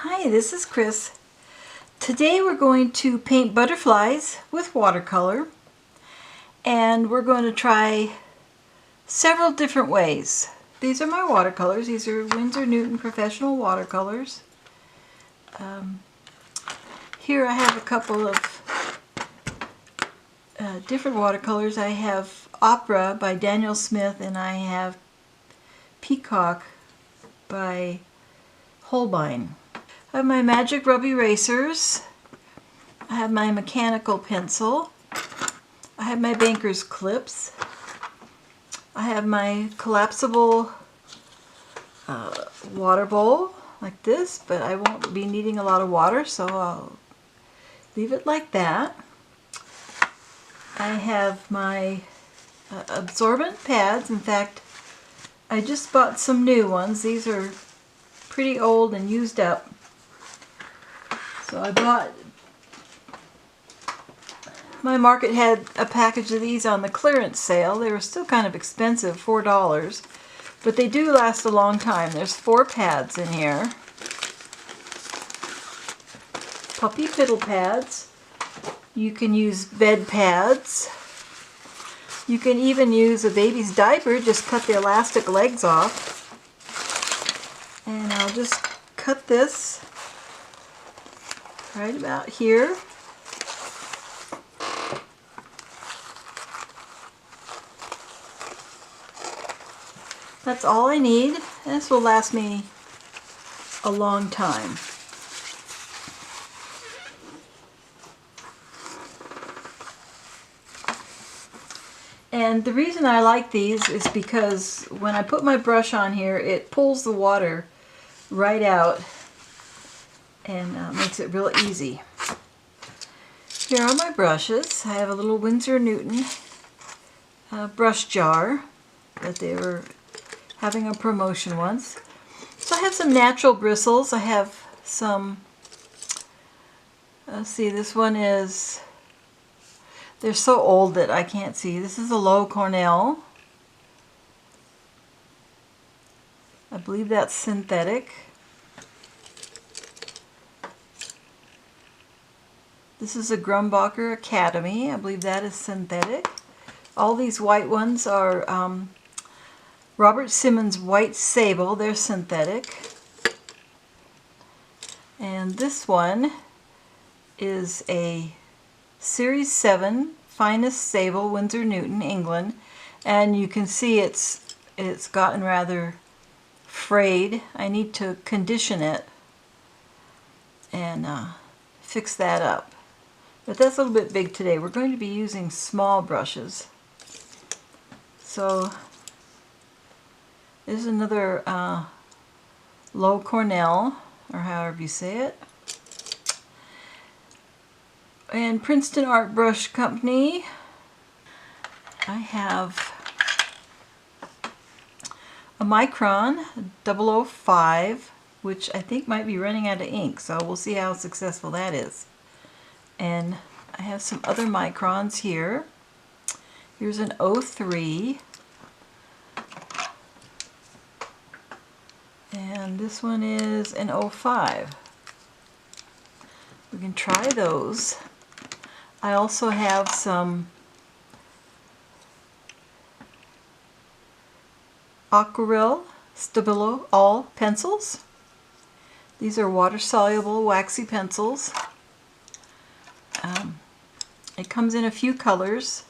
Hi, this is Chris. Today we're going to paint butterflies with watercolor, and we're going to try several different ways. These are my watercolors. These are Winsor Newton professional watercolors. Here I have a couple of different watercolors. I have Opera by Daniel Smith, and I have Peacock by Holbein. I have my magic rub erasers. I have my mechanical pencil. I have my banker's clips. I have my collapsible water bowl like this, but I won't be needing a lot of water, so I'll leave it like that. I have my absorbent pads. In fact, I just bought some new ones. These are pretty old and used up. So I bought, my market had a package of these on the clearance sale. They were still kind of expensive, $4, but they do last a long time. There's 4 pads in here. Puppy piddle pads. You can use bed pads. You can even use a baby's diaper, just cut the elastic legs off. And I'll just cut this right about here. That's all I need. This will last me a long time. And the reason I like these is because when I put my brush on here, it pulls the water right out and makes it real easy. Here are my brushes. I have a little Winsor Newton brush jar that they were having a promotion once. So I have some natural bristles. I have some, let's see, this one is, they're so old that I can't see. This is a low Cornell. I believe that's synthetic. This is a Grumbacher Academy. I believe that is synthetic. All these white ones are Robert Simmons White Sable. They're synthetic. And this one is a Series 7 Finest Sable, Winsor Newton, England. And you can see it's gotten rather frayed. I need to condition it and fix that up. But that's a little bit big today. We're going to be using small brushes. So there's another low Cornell, or however you say it. And Princeton Art Brush Company. I have a Micron 005, which I think might be running out of ink, so we'll see how successful that is. And I have some other microns here. Here's an 03. And this one is an 05. We can try those. I also have some Aquarelle Stabilo All pencils. These are water-soluble waxy pencils. It comes in a few colors.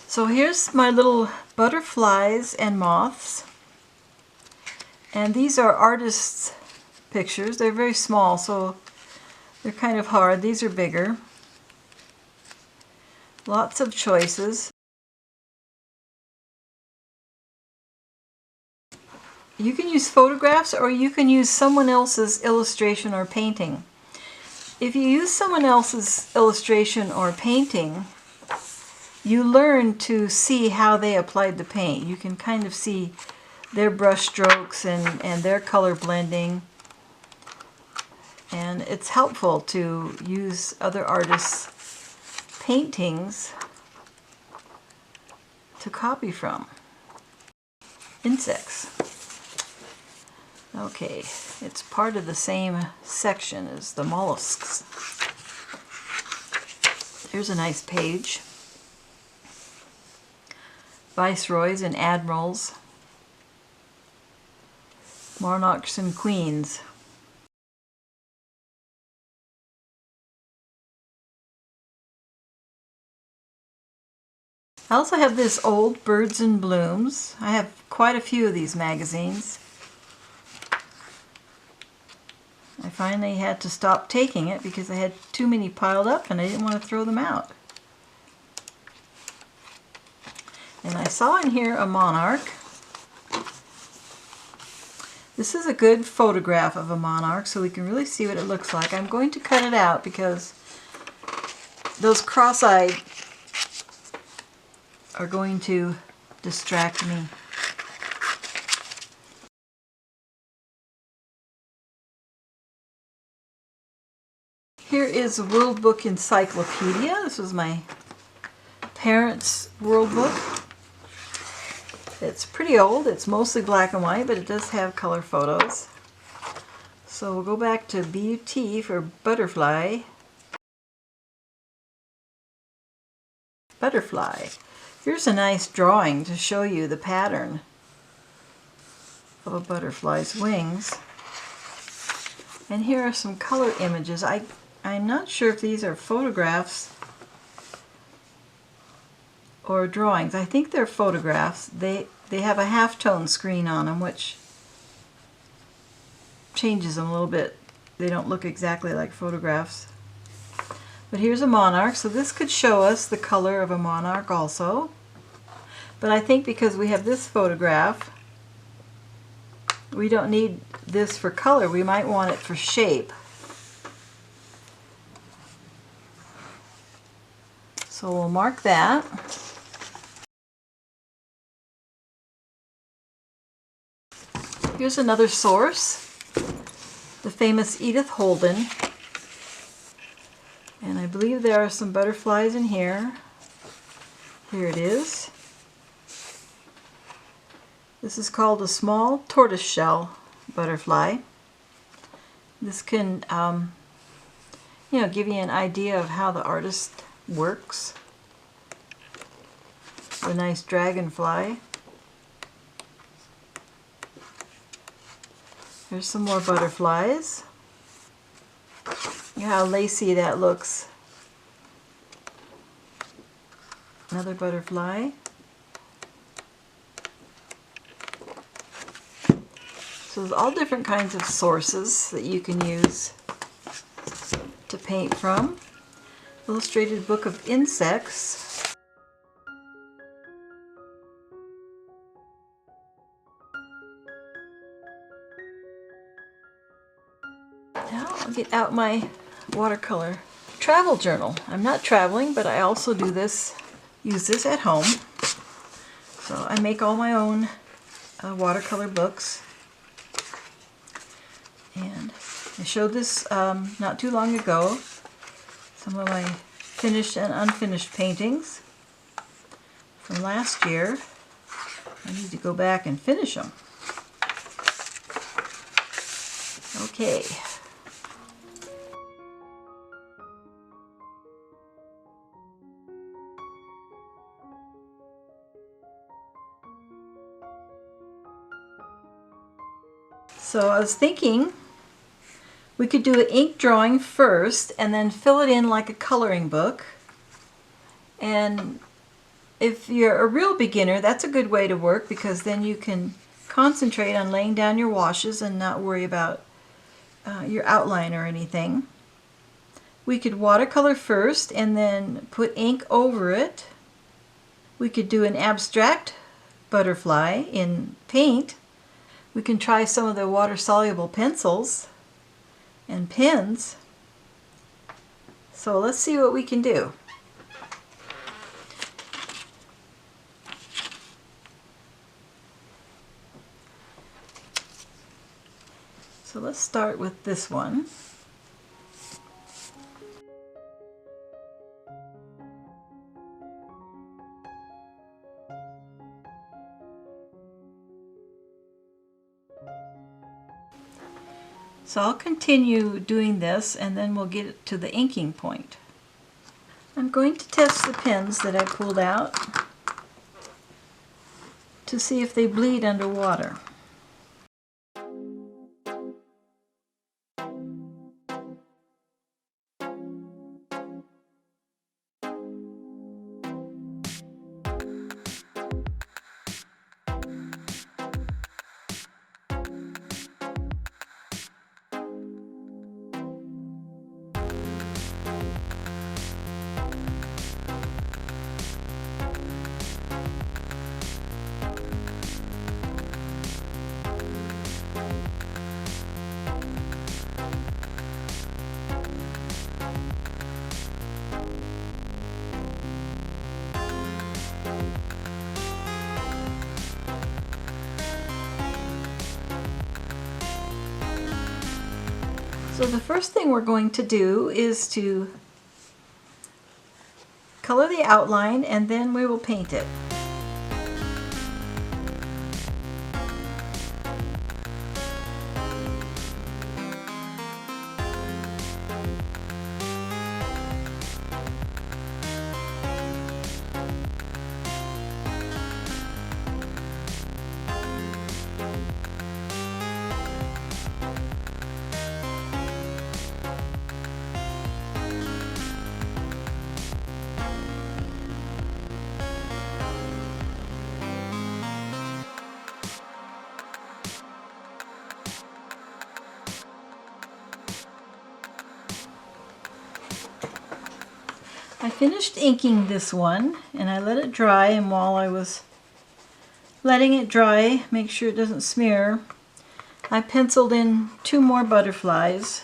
So here's my little butterflies and moths. And these are artists' pictures. They're very small, so they're kind of hard. These are bigger. Lots of choices. You can use photographs, or you can use someone else's illustration or painting. If you use someone else's illustration or painting, you learn to see how they applied the paint. You can kind of see their brush strokes and their color blending. And it's helpful to use other artists' paintings to copy from. Insects. Okay, it's part of the same section as the mollusks. Here's a nice page. Viceroys and admirals, monarchs and queens. I also have this old Birds and Blooms. I have quite a few of these magazines. I finally had to stop taking it because I had too many piled up and I didn't want to throw them out. And I saw in here a monarch. This is a good photograph of a monarch so we can really see what it looks like. I'm going to cut it out because those cross-eyed are going to distract me. Here is a World Book Encyclopedia. This was my parents' World Book. It's pretty old. It's mostly black and white, but it does have color photos. So we'll go back to BUT for butterfly. Butterfly. Here's a nice drawing to show you the pattern of a butterfly's wings. And here are some color images. I'm not sure if these are photographs or drawings. I think they're photographs. They have a halftone screen on them, which changes them a little bit. They don't look exactly like photographs. But here's a monarch, so this could show us the color of a monarch also. But I think because we have this photograph, we don't need this for color. We might want it for shape. So we'll mark that. Here's another source, the famous Edith Holden. And I believe there are some butterflies in here. Here it is. This is called a small tortoiseshell butterfly. This can, give you an idea of how the artist works. A nice dragonfly. There's some more butterflies. Look how lacy that looks. Another butterfly. So there's all different kinds of sources that you can use to paint from. Illustrated Book of Insects. Now I'll get out my watercolor travel journal. I'm not traveling, but I also use this at home. So I make all my own watercolor books. And I showed this not too long ago. Some of my finished and unfinished paintings from last year. I need to go back and finish them. Okay. So I was thinking we could do an ink drawing first and then fill it in like a coloring book. And if you're a real beginner, that's a good way to work because then you can concentrate on laying down your washes and not worry about your outline or anything. We could watercolor first and then put ink over it. We could do an abstract butterfly in paint. We can try some of the water-soluble pencils and pens. So let's see what we can do. So let's start with this one. So I'll continue doing this and then we'll get to the inking point. I'm going to test the pins that I pulled out to see if they bleed underwater. So the first thing we're going to do is to color the outline and then we will paint it. I finished inking this one and I let it dry, and while I was letting it dry, make sure it doesn't smear, I penciled in 2 more butterflies.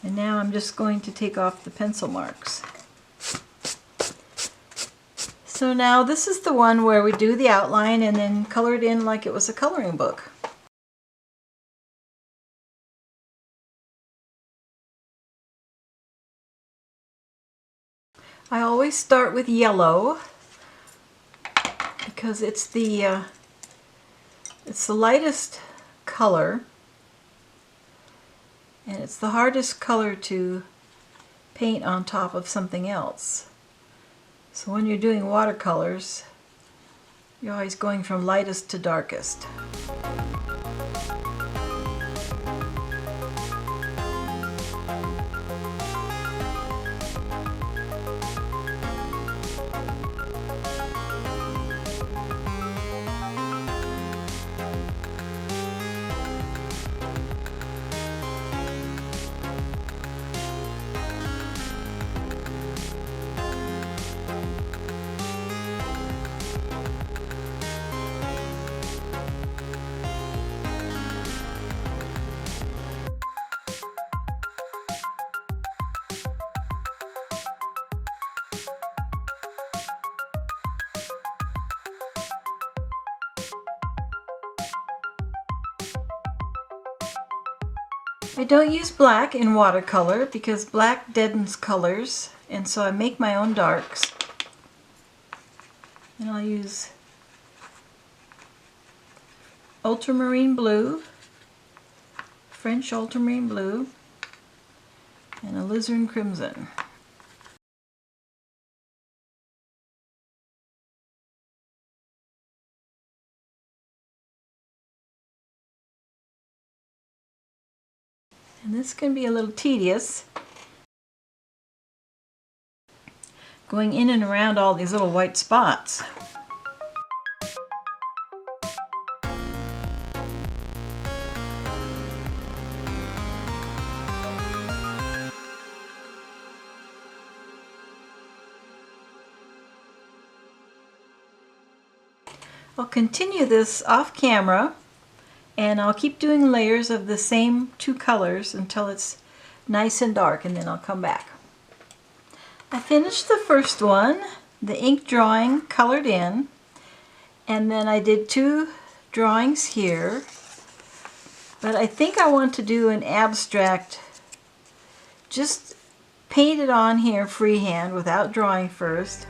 And now I'm just going to take off the pencil marks. So now this is the one where we do the outline and then color it in like it was a coloring book. I always start with yellow because it's the lightest color and it's the hardest color to paint on top of something else. So when you're doing watercolors, you're always going from lightest to darkest. I don't use black in watercolor because black deadens colors, and so I make my own darks. And I'll use ultramarine blue, French ultramarine blue, and alizarin crimson. And this can be a little tedious, going in and around all these little white spots. I'll continue this off camera, and I'll keep doing layers of the same 2 colors until it's nice and dark, and then I'll come back. I finished the first one, the ink drawing colored in, and then I did 2 drawings here, but I think I want to do an abstract, just paint it on here freehand without drawing first.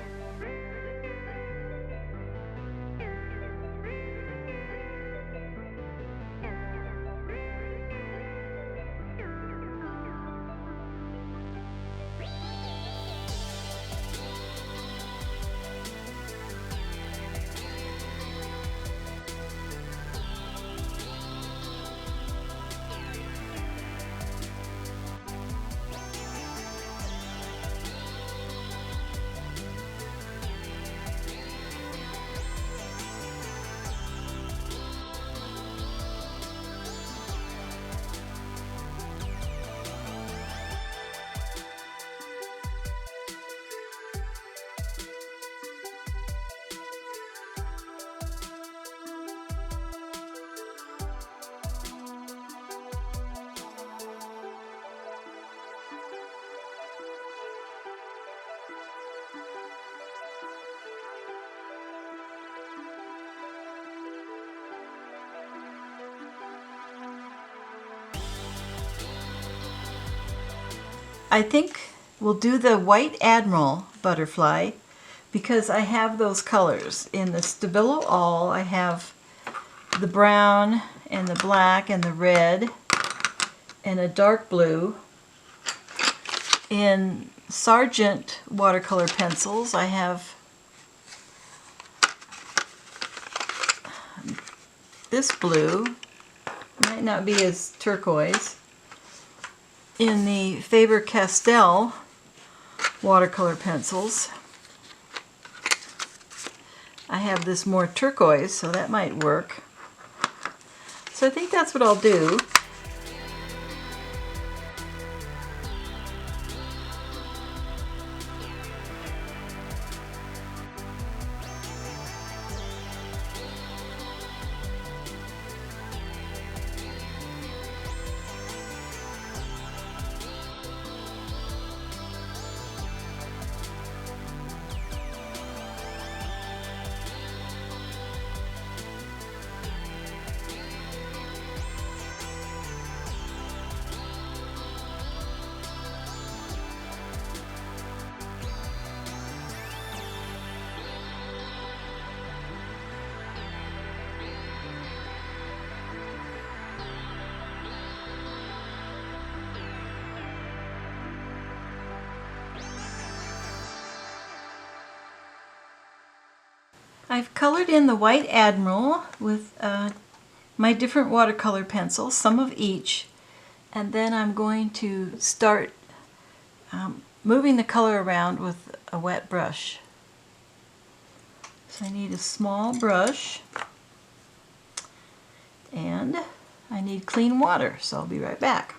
I think we'll do the White Admiral butterfly because I have those colors. In the Stabilo All, I have the brown and the black and the red and a dark blue. In Sargent watercolor pencils, I have this blue, might not be as turquoise. In the Faber-Castell watercolor pencils, I have this more turquoise, so that might work. So I think that's what I'll do. I've colored in the White Admiral with my different watercolor pencils, some of each, and then I'm going to start moving the color around with a wet brush. So I need a small brush and I need clean water, so I'll be right back.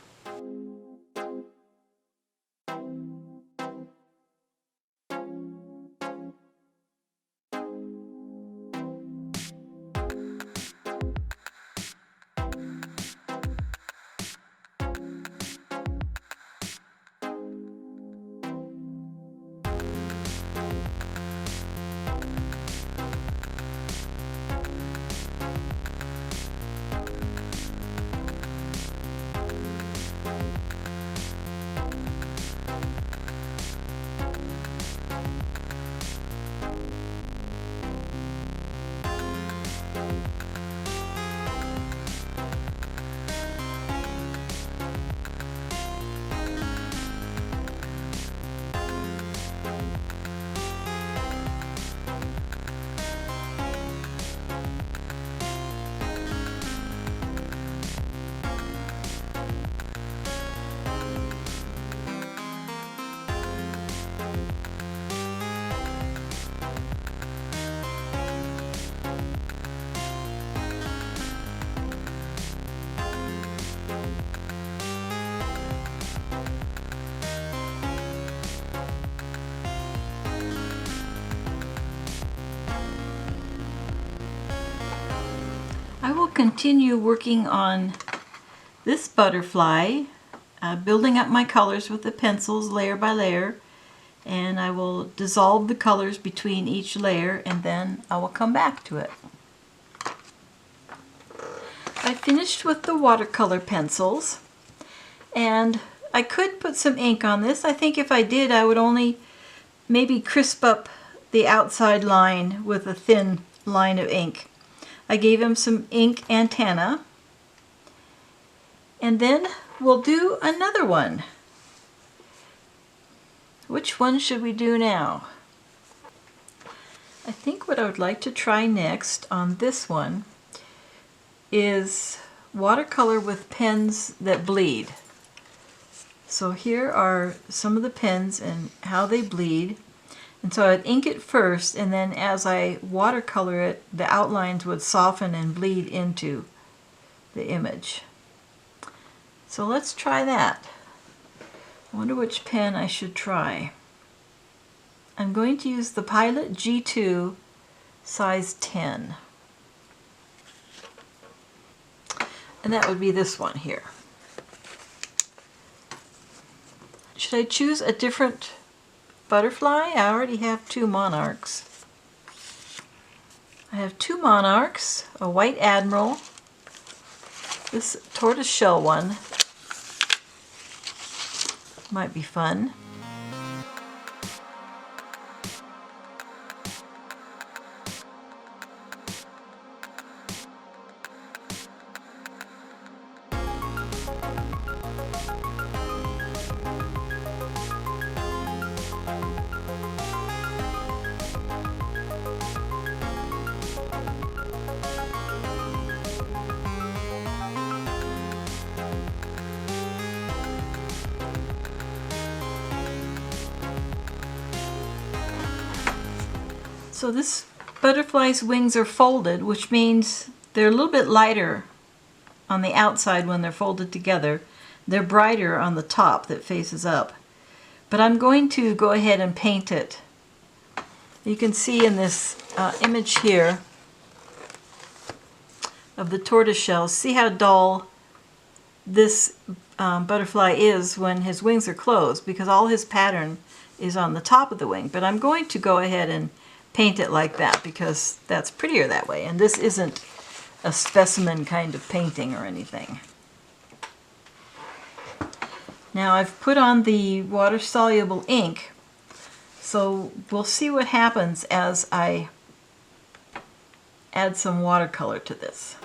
I will continue working on this butterfly, building up my colors with the pencils layer by layer, and I will dissolve the colors between each layer and then I will come back to it. I finished with the watercolor pencils and I could put some ink on this. I think if I did, I would only maybe crisp up the outside line with a thin line of ink. I gave him some ink antenna, and then we'll do another one. Which one should we do now? I think what I would like to try next on this one is watercolor with pens that bleed. So here are some of the pens and how they bleed. And so I'd ink it first, and then as I watercolor it, the outlines would soften and bleed into the image. So let's try that. I wonder which pen I should try. I'm going to use the Pilot G2 size 10. And that would be this one here. Should I choose a different butterfly? I already have two monarchs. I have two monarchs, a White Admiral, this tortoiseshell one, Might be fun. So this butterfly's wings are folded, which means they're a little bit lighter on the outside when they're folded together. They're brighter on the top that faces up. But I'm going to go ahead and paint it. You can see in this image here of the tortoiseshell, see how dull this butterfly is when his wings are closed, because all his pattern is on the top of the wing. But I'm going to go ahead and paint it like that because that's prettier that way, and this isn't a specimen kind of painting or anything. Now I've put on the water-soluble ink, so we'll see what happens as I add some watercolor to this.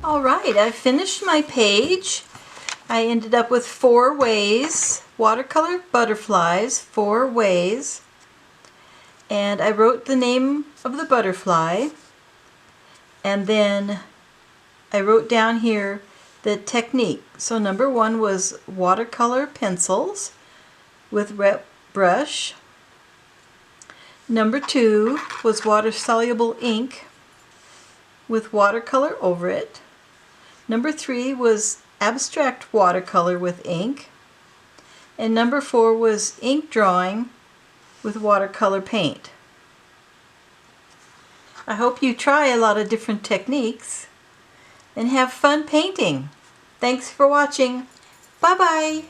Alright, I've finished my page. I ended up with 4 ways, watercolor butterflies, 4 ways. And I wrote the name of the butterfly. And then I wrote down here the technique. So number 1 was watercolor pencils with wet brush. Number 2 was water-soluble ink with watercolor over it. Number 3 was abstract watercolor with ink. And number 4 was ink drawing with watercolor paint. I hope you try a lot of different techniques and have fun painting. Thanks for watching. Bye-bye.